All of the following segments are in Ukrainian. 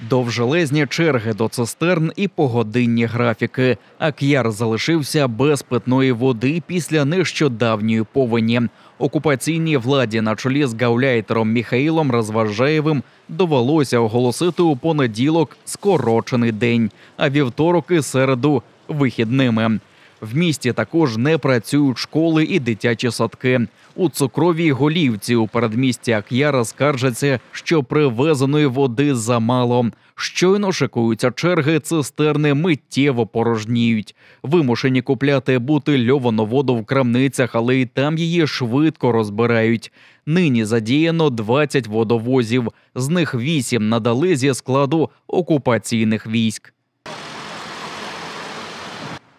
Довжелезні черги до цистерн і погодинні графіки. Ак'яр залишився без питної води після нещодавньої повені. Окупаційній владі на чолі з гауляйтером Міхаїлом Розважаєвим довелося оголосити у понеділок скорочений день, а вівторок і середу – вихідними. В місті також не працюють школи і дитячі садки. У Цукровій Голівці у передмісті Ак'яра скаржаться, що привезеної води замало. Щойно шикуються черги, цистерни миттєво порожніють. Вимушені купляти бутильовану воду в крамницях, але й там її швидко розбирають. Нині задіяно 20 водовозів, з них 8 надали зі складу окупаційних військ.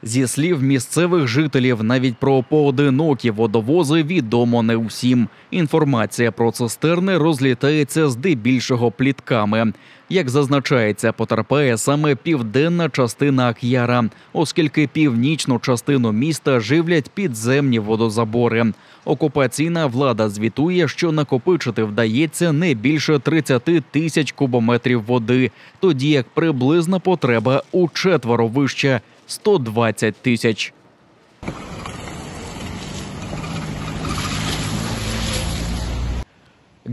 Зі слів місцевих жителів, навіть про поодинокі водовози відомо не всім. Інформація про цистерни розлітається здебільшого плітками. Як зазначається, потерпає саме південна частина Ак'яра, оскільки північну частину міста живлять підземні водозабори. Окупаційна влада звітує, що накопичити вдається не більше 30 тисяч кубометрів води, тоді як приблизна потреба учетверо вища – 120 тисяч.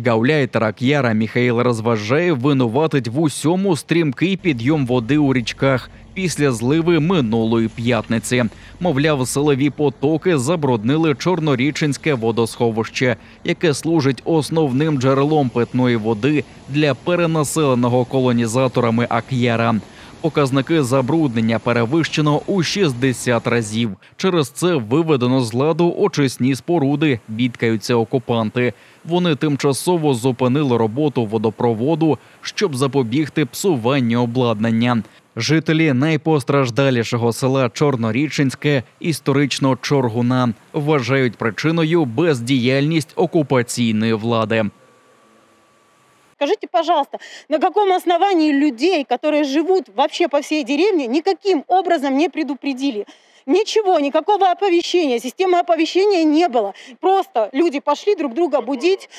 Гауляйтер Ак'яра Міхаїл Розважаєв винуватить в усьому стрімкий підйом води у річках після зливи минулої п'ятниці. Мовляв, силові потоки забруднили Чорноріченське водосховище, яке служить основним джерелом питної води для перенаселеного колонізаторами Ак'яра. Показники забруднення перевищено у 60 разів. Через це виведено з ладу очисні споруди, бідкаються окупанти. Вони тимчасово зупинили роботу водопроводу, щоб запобігти псуванню обладнання. Жителі найпостраждалішого села Чорноріченське, історично Чоргуна, вважають причиною бездіяльність окупаційної влади. Скажите, пожалуйста, на каком основании людей, которые живут вообще по всей деревне, никаким образом не предупредили? Ничего, никакого оповещения, системы оповещения не было. Просто люди пошли друг друга будить,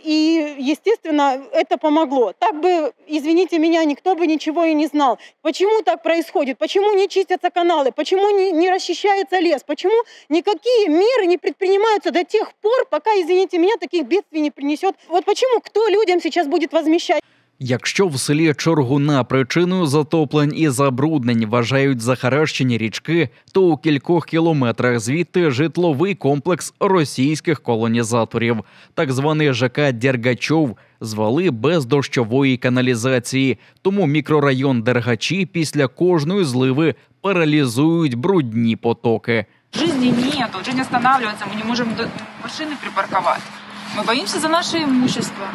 и, естественно, это помогло. Так бы, извините меня, никто бы ничего и не знал. Почему так происходит? Почему не чистятся каналы? Почему не расчищается лес? Почему никакие меры не предпринимаются до тех пор, пока, извините меня, таких бедствий не принесет? Вот почему, кто людям сейчас будет возмещать? Якщо в селі Чоргуна причиною затоплень і забруднень вважають захаращені річки, то у кількох кілометрах звідти житловий комплекс російських колонізаторів. Так званий ЖК Дергачов звели без дощової каналізації, тому мікрорайон Дергачі після кожної зливи паралізують брудні потоки. Жизни нет, уже не останавливаться, мы не можем машины припарковать. Мы боимся за наше имущество.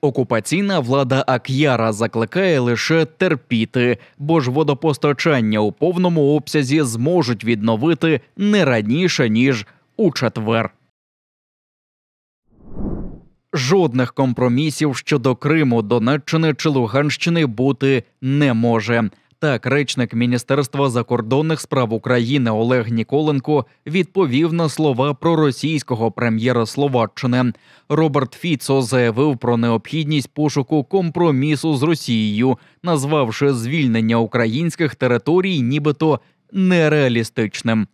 Окупаційна влада Ак'яра закликає лише терпіти, бо ж водопостачання у повному обсязі зможуть відновити не раніше, ніж у четвер. Жодних компромісів щодо Криму, Донеччини чи Луганщини бути не може. Так, речник Міністерства закордонних справ України Олег Ніколенко відповів на слова проросійського прем'єра Словаччини. Роберт Фіцо заявив про необхідність пошуку компромісу з Росією, назвавши звільнення українських територій нібито нереалістичним.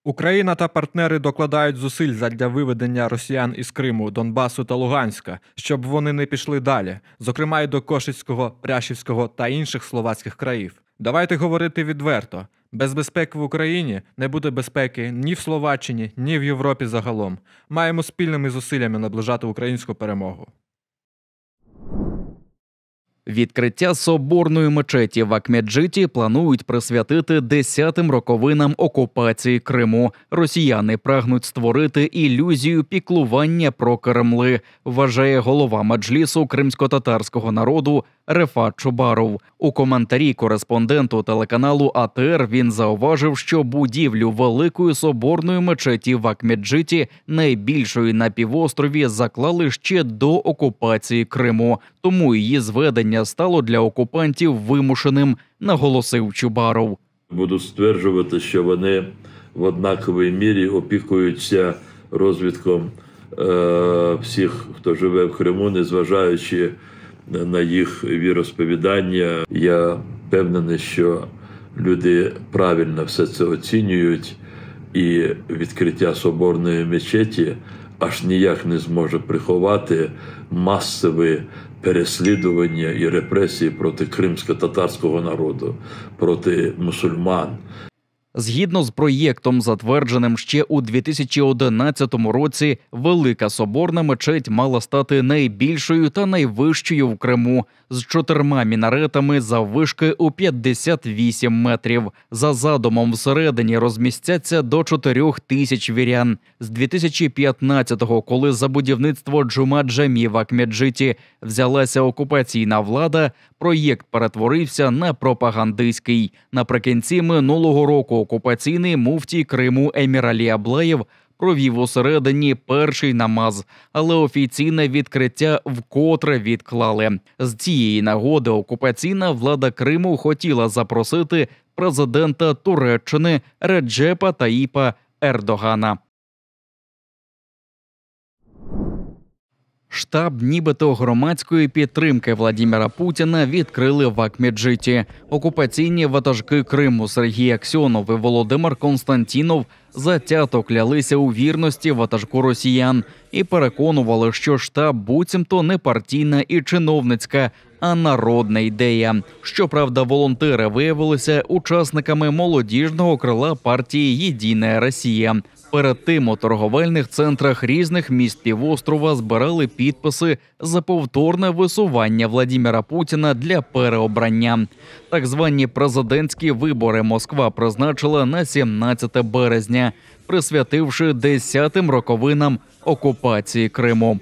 Україна та партнери докладають зусиль задля виведення росіян із Криму, Донбасу та Луганська, щоб вони не пішли далі, зокрема й до Кошицького, Пряшівського та інших словацьких країв. Давайте говорити відверто. Без безпеки в Україні не буде безпеки ні в Словаччині, ні в Європі загалом. Маємо спільними зусиллями наближати українську перемогу. Відкриття соборної мечеті в Акмеджиті планують присвятити 10-тим роковинам окупації Криму. Росіяни прагнуть створити ілюзію піклування про Кремли, вважає голова Меджлісу кримсько-татарського народу Рефат Чубаров. У коментарі кореспонденту телеканалу АТР він зауважив, що будівлю Великої соборної мечеті в Акмеджиті, найбільшої на півострові, заклали ще до окупації Криму. Тому її зведення стало для окупантів вимушеним, наголосив Чубаров. Буду стверджувати, що вони в однаковій мірі опікуються розвитком всіх, хто живе в Криму, незважаючи на їх віросповідання. Я впевнений, що люди правильно все це оцінюють, і відкриття соборної мечеті аж ніяк не зможе приховати масові переслідування і репресії проти кримсько-татарського народу, проти мусульман. Згідно з проєктом, затвердженим ще у 2011 році, Велика Соборна мечеть мала стати найбільшою та найвищою в Криму, з 4 мінаретами заввишки у 58 метрів. За задумом, всередині розмістяться до 4 тисяч вірян. З 2015-го, коли за будівництво Джума-Джамі в Акмеджиті взялася окупаційна влада, проєкт перетворився на пропагандистський. Наприкінці минулого року окупаційний муфтій Криму Еміралі Аблаєв провів усередині перший намаз, але офіційне відкриття вкотре відклали. З цієї нагоди окупаційна влада Криму хотіла запросити президента Туреччини Реджепа Таїпа Ердогана. Штаб нібито громадської підтримки Владимира Путіна відкрили в Акмеджиті. Окупаційні ватажки Криму Сергій Аксьонов і Володимир Константінов затято клялися у вірності ватажку росіян і переконували, що штаб буцімто не партійна і чиновницька, а народна ідея. Щоправда, волонтери виявилися учасниками молодіжного крила партії «Єдина Росія». Перед тим у торговельних центрах різних міст півострова збирали підписи за повторне висування Владимира Путіна для переобрання. Так звані президентські вибори Москва призначила на 17 березня, присвятивши 10-м роковинам окупації Криму.